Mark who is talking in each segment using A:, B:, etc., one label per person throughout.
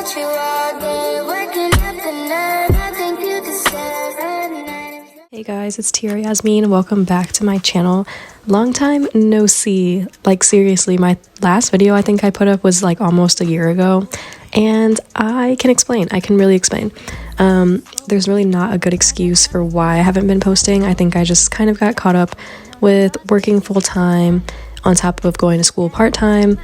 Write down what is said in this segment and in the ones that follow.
A: with you all day, waking up the night, I think you deserve.
B: Hey guys, it's Tia Yasmin. Welcome back to my channel. Long time no see. Like seriously, my last video I think I put up was like almost a year ago, and I can really explain. There's really not a good excuse for why I haven't been posting. I think I just kind of got caught up with working full-time on top of going to school part-time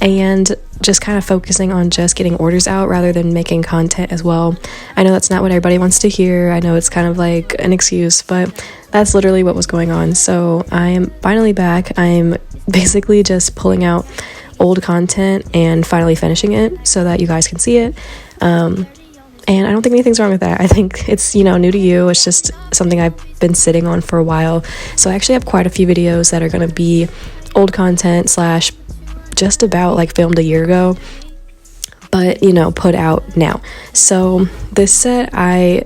B: and just kind of focusing on just getting orders out rather than making content as well. I know that's not what everybody wants to hear. I know it's kind of like an excuse, but that's literally what was going on. So I am finally back. I'm basically just pulling out old content and finally finishing it so that you guys can see it. And I don't think anything's wrong with that. I think it's, new to you. It's just something I've been sitting on for a while. So I actually have quite a few videos that are going to be old content / just about like filmed a year ago, but put out now. So this set, I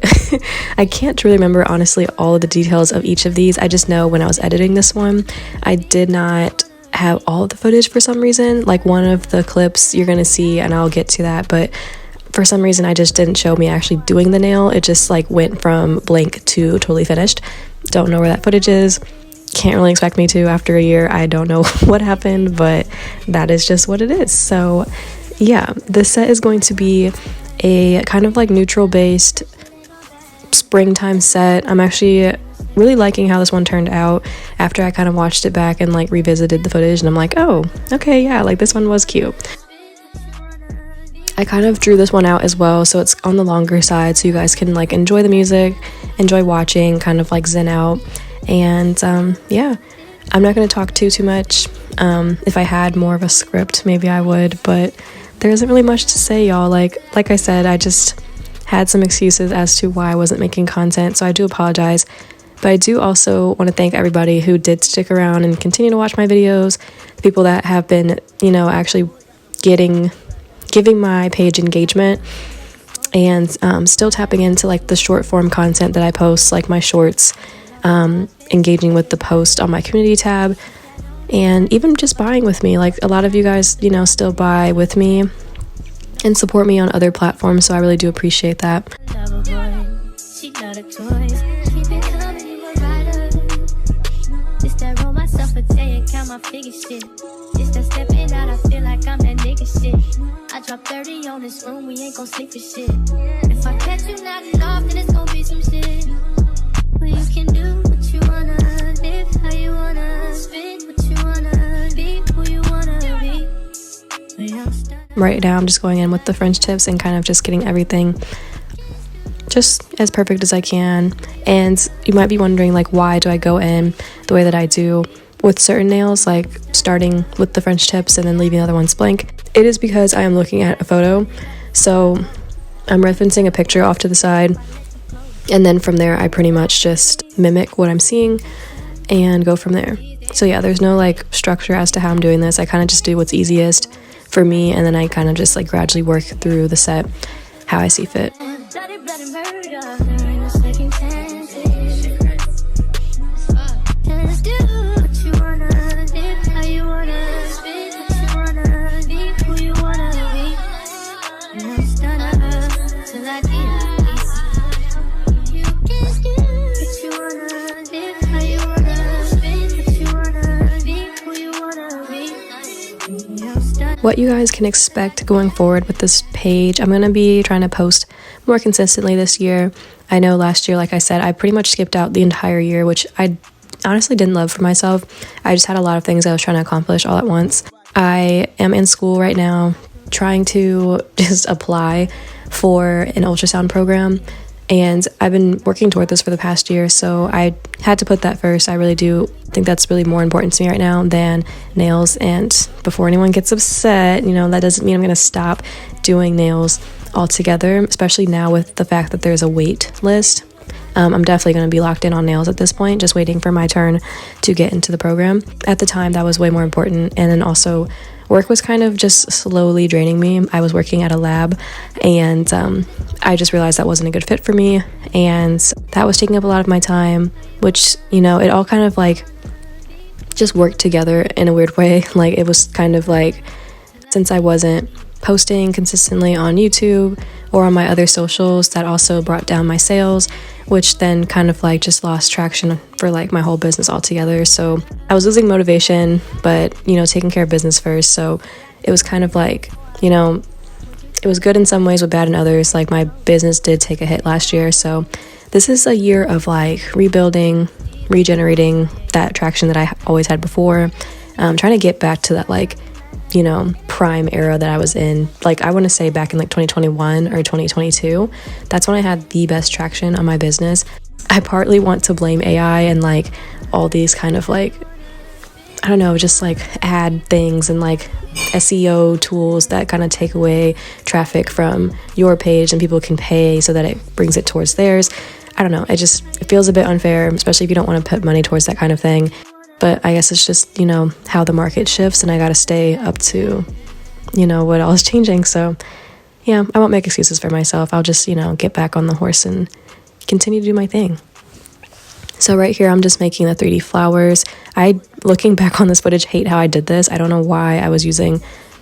B: can't really remember honestly all of the details of each of these. I just know when I was editing this one, I did not have all of the footage for some reason. Like one of the clips you're gonna see, and I'll get to that, but for some reason I just didn't show me actually doing the nail. It just like went from blank to totally finished. Don't know where that footage is. Can't really expect me to after a year. I don't know what happened, but that is just what it is. So yeah, this set is going to be a kind of like neutral based springtime set. I'm actually really liking how this one turned out after I kind of watched it back and like revisited the footage, and I'm like, oh, okay, yeah, like this one was cute. I kind of drew this one out as well, so it's on the longer side so you guys can like enjoy the music, enjoy watching, kind of like zen out. And yeah, I'm not going to talk too much. If I had more of a script, maybe I would, but there isn't really much to say, y'all. Like I said, I just had some excuses as to why I wasn't making content, so I do apologize. But I do also want to thank everybody who did stick around and continue to watch my videos, the people that have been, actually giving my page engagement and still tapping into like the short form content that I post, like my shorts, engaging with the post on my community tab, and even just buying with me. Like a lot of you guys, still buy with me and support me on other platforms, so I really do appreciate that.
C: I drop 30 on this room, we ain't gon' sleep for shit. If I catch you not enough, then it's gon' be some shit. Well, you can do what you wanna, live how you wanna, spit what you wanna, be who you wanna be.
B: Right now I'm just going in with the French tips and kind of just getting everything just as perfect as I can. And you might be wondering, like, why do I go in the way that I do with certain nails, like starting with the French tips and then leaving the other ones blank? It is because I am looking at a photo, so I'm referencing a picture off to the side, and then from there I pretty much just mimic what I'm seeing and go from there. So yeah, there's no like structure as to how I'm doing this. I kind of just do what's easiest for me, and then I kind of just like gradually work through the set how I see fit. What you guys can expect going forward with this page, I'm going to be trying to post more consistently this year. I know last year, like I said, I pretty much skipped out the entire year, which I honestly didn't love for myself. I just had a lot of things I was trying to accomplish all at once. I am in school right now, trying to just apply for an ultrasound program, and I've been working toward this for the past year, so I had to put that first. I really do think that's really more important to me right now than nails. And before anyone gets upset, that doesn't mean I'm going to stop doing nails altogether, especially now with the fact that there's a wait list. I'm definitely going to be locked in on nails at this point, just waiting for my turn to get into the program. At the time, that was way more important. And then also, work was kind of just slowly draining me. I was working at a lab, and I just realized that wasn't a good fit for me, and that was taking up a lot of my time, which, it all kind of like just worked together in a weird way. Like, it was kind of like, since I wasn't posting consistently on YouTube or on my other socials, that also brought down my sales, which then kind of like just lost traction for like my whole business altogether. So I was losing motivation, but taking care of business first. So it was kind of like, it was good in some ways but bad in others. Like my business did take a hit last year. So this is a year of like rebuilding, regenerating that traction that I always had before. Trying to get back to that like, prime era that I was in. Like I want to say back in like 2021 or 2022. That's when I had the best traction on my business. I partly want to blame AI and like all these kind of like, I don't know, just like ad things and like SEO tools that kind of take away traffic from your page and people can pay so that it brings it towards theirs. I don't know. It feels a bit unfair, especially if you don't want to put money towards that kind of thing. But I guess it's just, how the market shifts and I got to stay up to, what all is changing. So yeah, I won't make excuses for myself. I'll just, get back on the horse and continue to do my thing. So right here, I'm just making the 3D flowers. Looking back on this footage, hate how I did this. I don't know why I was using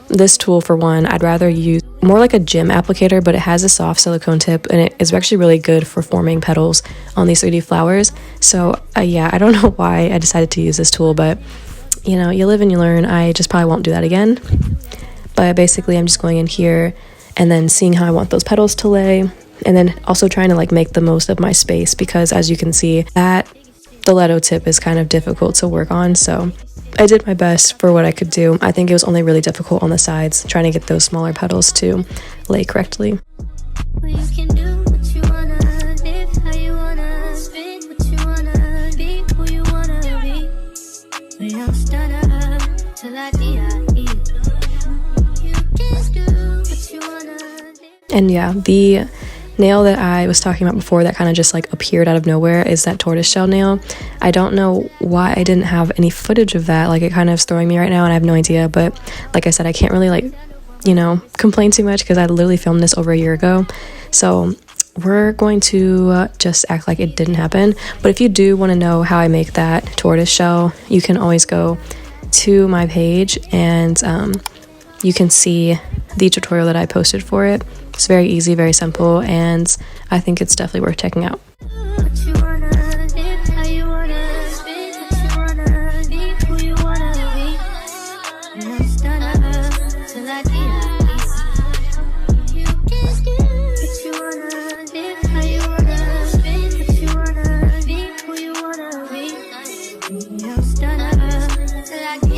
B: this tool for one. I'd rather use more like a gem applicator, but it has a soft silicone tip and it is actually really good for forming petals on these 3D flowers. So yeah, I don't know why I decided to use this tool, but you live and you learn. I just probably won't do that again. But basically I'm just going in here and then seeing how I want those petals to lay. And then also trying to like make the most of my space, because as you can see, that stiletto tip is kind of difficult to work on. So I did my best for what I could do. I think it was only really difficult on the sides, trying to get those smaller petals to lay correctly.
C: Well, you can do what you wanna, live how you wanna, spin what you wanna, be who you wanna be. We don't stutter till I die. You can do what you wanna.
B: And yeah, the nail that I was talking about before that kind of just like appeared out of nowhere is that tortoiseshell nail. I don't know why I didn't have any footage of that. Like it kind of is throwing me right now and I have no idea. But like I said, I can't really like, complain too much because I literally filmed this over a year ago. So we're going to just act like it didn't happen. But if you do want to know how I make that tortoiseshell, you can always go to my page and you can see the tutorial that I posted for it. It's very easy, very simple, and I think it's definitely worth checking out.
C: What you wanna, live how you wanna, spin what you wanna, be who you wanna be. We don't stutter till I die. You can do what you wanna, live how you wanna, spin what you wanna, be who you wanna be. We don't stutter till I die.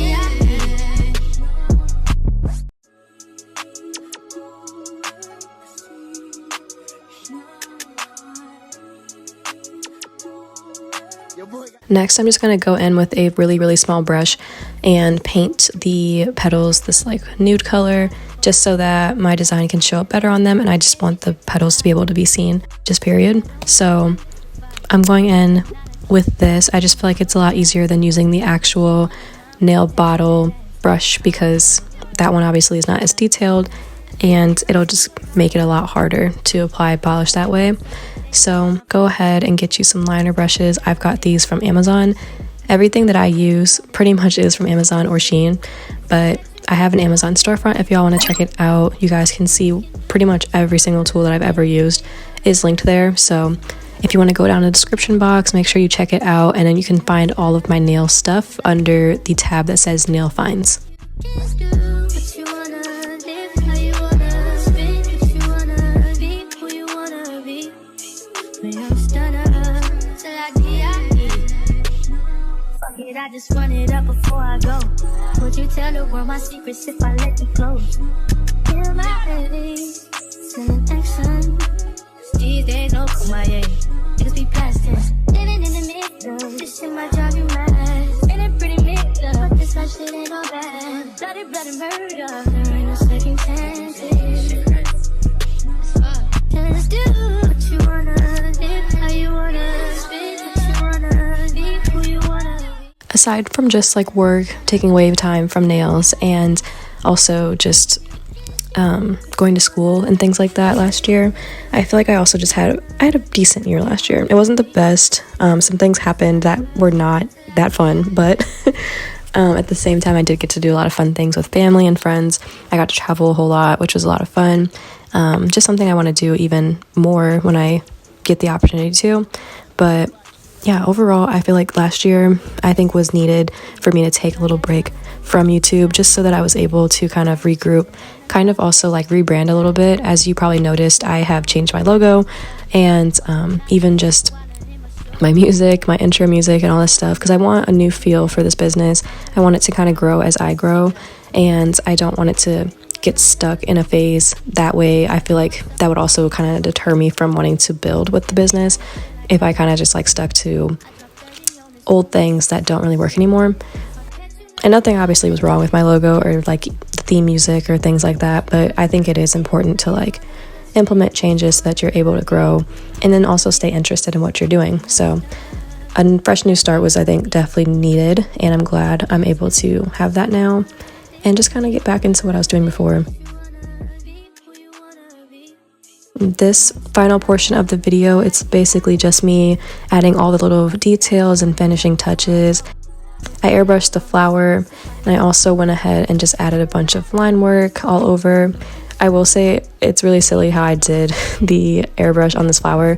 B: Next, I'm just going to go in with a really, really small brush and paint the petals this like nude color, just so that my design can show up better on them. And I just want the petals to be able to be seen, just period. So I'm going in with this. I just feel like it's a lot easier than using the actual nail bottle brush, because that one obviously is not as detailed and it'll just make it a lot harder to apply polish that way. So go ahead and get you some liner brushes. I've got these from Amazon. Everything that I use pretty much is from Amazon or Shein, but I have an Amazon storefront. If y'all want to check it out, you guys can see pretty much every single tool that I've ever used is linked there. So if you want to go down in the description box, make sure you check it out, and then you can find all of my nail stuff under the tab that says nail finds.
C: Just do what you wanna, live how you wanna, spin what you wanna, be who you wanna be. We don't stutter till I die. Fuck it, I just run it up before I go. Would you tell the world my secrets if I let you close? Feel my babies, sending action. These days no kumaye, niggas be past tense. Living in the middle, this shit might drive you mad. Spinning pretty mixed up, this life shit ain't all bad. Bloody, bloody murder, there ain't no second chances. Just do what you wanna, live how you wanna, spin what you wanna, be who you wanna be.
B: Aside from just like work taking away time from nails, and also just going to school and things like that last year, I feel like I also just had a decent year last year. It wasn't the best. Some things happened that were not that fun, but At the same time, I did get to do a lot of fun things with family and friends. I got to travel a whole lot, which was a lot of fun. Just something I want to do even more when I get the opportunity to. But yeah, overall, I feel like last year I think was needed for me to take a little break from YouTube just so that I was able to kind of regroup, kind of also like rebrand a little bit. As you probably noticed, I have changed my logo and even just my music, my intro music and all this stuff, because I want a new feel for this business. I want it to kind of grow as I grow, and I don't want it to get stuck in a phase. That way I feel like that would also kind of deter me from wanting to build with the business if I kind of just like stuck to old things that don't really work anymore. And nothing obviously was wrong with my logo or like theme music or things like that, but I think it is important to like implement changes so that you're able to grow and then also stay interested in what you're doing. So a fresh new start was, I think, definitely needed, and I'm glad I'm able to have that now and just kind of get back into what I was doing before. This final portion of the video, it's basically just me adding all the little details and finishing touches. I airbrushed the flower, and I also went ahead and just added a bunch of line work all over. I will say it's really silly how I did the airbrush on this flower.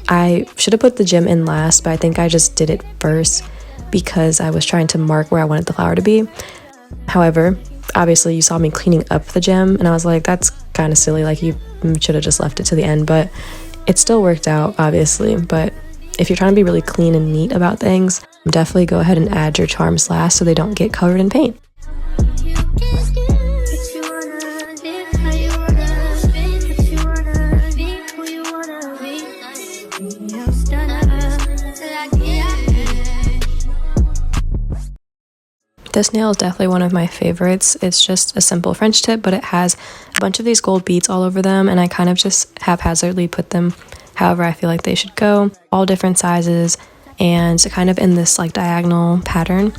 B: I should have put the gem in last, but I think I just did it first because I was trying to mark where I wanted the flower to be. However, obviously you saw me cleaning up the gem, and I was like, that's kind of silly, like you should have just left it to the end, but it still worked out, obviously. But if you're trying to be really clean and neat about things, definitely go ahead and add your charms last so they don't get covered in paint. This nail is definitely one of my favorites. It's just a simple French tip, but it has a bunch of these gold beads all over them, and I kind of just haphazardly put them however I feel like they should go, all different sizes, and kind of in this like diagonal pattern.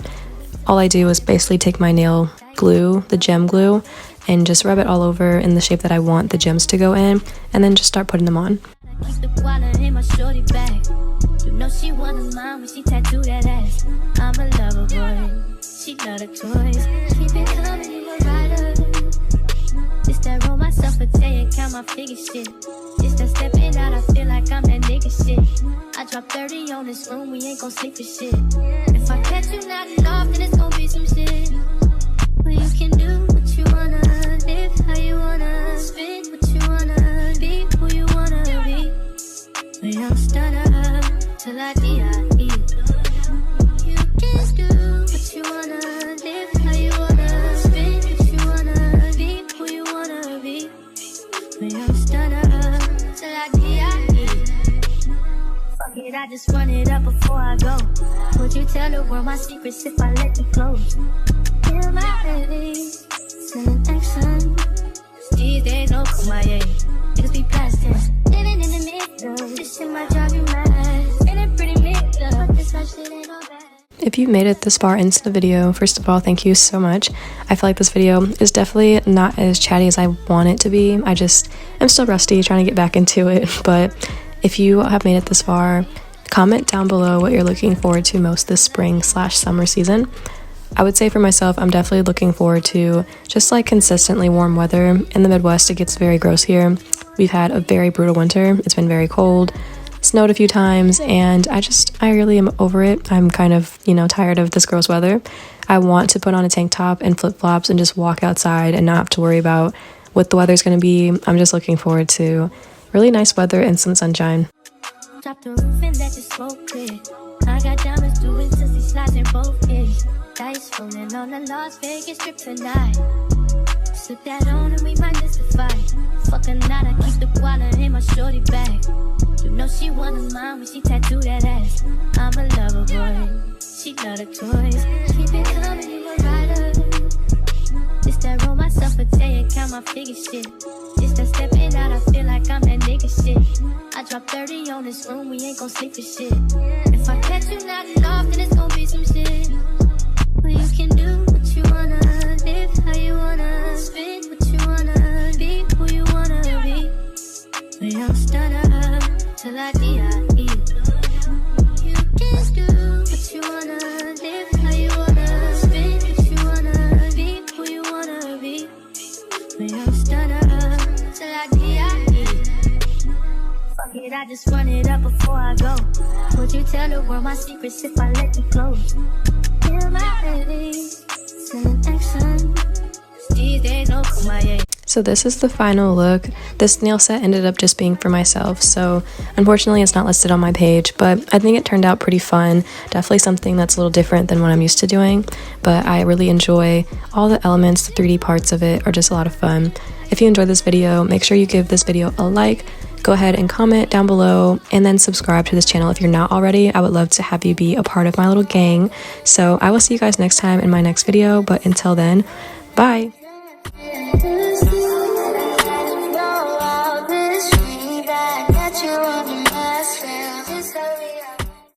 B: All I do is basically take my nail glue, the gem glue, and just rub it all over in the shape that I want the gems to go in, and then just start putting them on. She wanna mine when she tattoo that ass. I'm a lover boy. She love the toys. Keep it coming, you a rider. It's that roll myself a day and count my figure shit. It's that stepping out, I feel like I'm that nigga shit. I drop 30 on this room, we ain't gon' sleep for shit. If I catch you not enough, then it's gon' be some shit. Well, you can do what you wanna, live how you wanna, spit what you wanna, be who you wanna be. We don't start up till I D.I.E. You can do what you wanna, live how you wanna, spit what you wanna, be who you wanna be. We don't start up till I D.I.E. Fuck it, I just run it up before I go. Would you tell the world my secrets if I let you close? Feel my face, sending action. These days no kumbaya, niggas be plastic. Living in the middle, this shit might drive you mad. Feeling pretty mixed up, but this hot shit ain't all bad. If you made it this far into the video, first of all, thank you so much. I feel like this video is definitely not as chatty as I want it to be. I'm still rusty trying to get back into it, but if you have made it this far, comment down below what you're looking forward to most this spring/summer season. I would say for myself, I'm definitely looking forward to just like consistently warm weather. In the Midwest, it gets very gross here. We've had a very brutal winter. It's been very cold, snowed a few times, and I really am over it. I'm kind of, tired of this gross weather. I want to put on a tank top and flip-flops and just walk outside and not have to worry about what the weather's going to be. I'm just looking forward to really nice weather and some sunshine. Drop the roof and let the smoke clear. I got diamonds doing sissy slides in both ears. Dice rolling on the Las Vegas strip tonight. Slip that on and we might miss the fight. Fuck a night, I keep the guala in my shorty bag. You know she wanna mine when she tattoo that ass. I'm a lover boy, she love the toys. Keep it coming, you a rider. It's that roll myself a day and count my figure shit. It's that stepping out, I feel like I'm that nigga shit. I drop 30 on this room, we ain't gon' sleep for shit. If I catch you not enough, then it's gon' be some shit. Well, you can do what you wanna, live how you wanna, spit what you wanna, be who you wanna be. We don't start up till I D.I.E. You can do what you wanna, live how you wanna, spit what
C: I just run it up before I go. Would you tell the world my secrets if I let them close? Feel my baby, send action. These days no kumbaya.
B: So this is the final look. This nail set ended up just being for myself, so unfortunately it's not listed on my page, but I think it turned out pretty fun. Definitely something that's a little different than what I'm used to doing, but I really enjoy all the elements. The 3D parts of it are just a lot of fun. If you enjoyed this video, make sure you give this video a like, go ahead and comment down below, and then subscribe to this channel if you're not already. I would love to have you be a part of my little gang. So I will see you guys next time in my next video, but until then, bye!
A: Yeah.